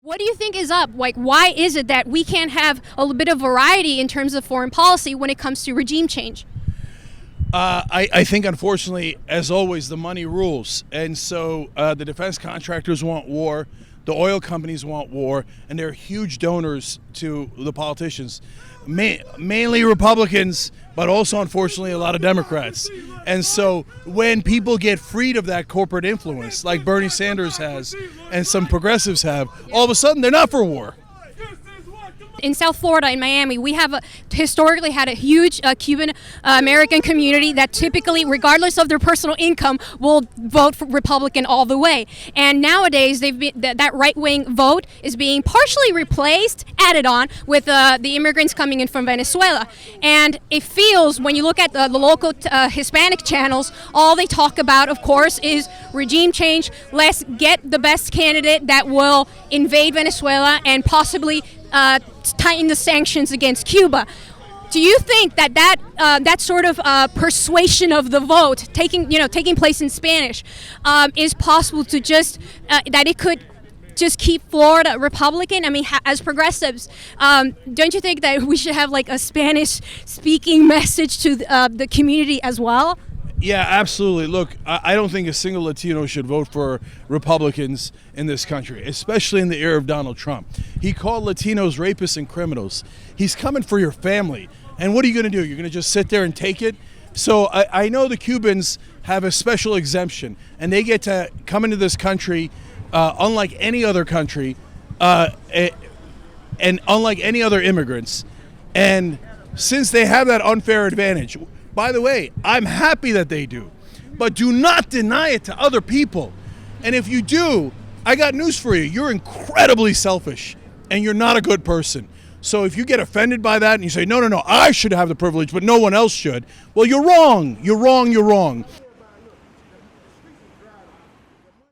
What do you think is up? Like, why is it that we can't have a little bit of variety in terms of foreign policy when it comes to regime change? I think, unfortunately, as always, the money rules. And so the defense contractors want war, the oil companies want war, and they're huge donors to the politicians, mainly Republicans, but also, unfortunately, a lot of Democrats. And so when people get freed of that corporate influence, like Bernie Sanders has and some progressives have, all of a sudden they're not for war. In South Florida, in Miami, we have historically had a huge Cuban American community that typically, regardless of their personal income, will vote for Republican all the way. And nowadays, that right-wing vote is being partially replaced, added on, with the immigrants coming in from Venezuela. And it feels, when you look at the local Hispanic channels, all they talk about, of course, is regime change. Let's get the best candidate that will invade Venezuela and possibly tighten the sanctions against Cuba. Do you think that sort of persuasion of the vote taking place in Spanish is possible to just that it could just keep Florida Republican? I mean, as progressives, don't you think that we should have like a Spanish-speaking message to the community as well? Yeah, absolutely. Look, I don't think a single Latino should vote for Republicans in this country, especially in the era of Donald Trump. He called Latinos rapists and criminals. He's coming for your family. And what are you going to do? You're going to just sit there and take it? So I know the Cubans have a special exemption, and they get to come into this country unlike any other country and unlike any other immigrants. And since they have that unfair advantage, by the way, I'm happy that they do, but do not deny it to other people. And if you do, I got news for you. You're incredibly selfish and you're not a good person. So if you get offended by that and you say, no, I should have the privilege, but no one else should, well, you're wrong. You're wrong.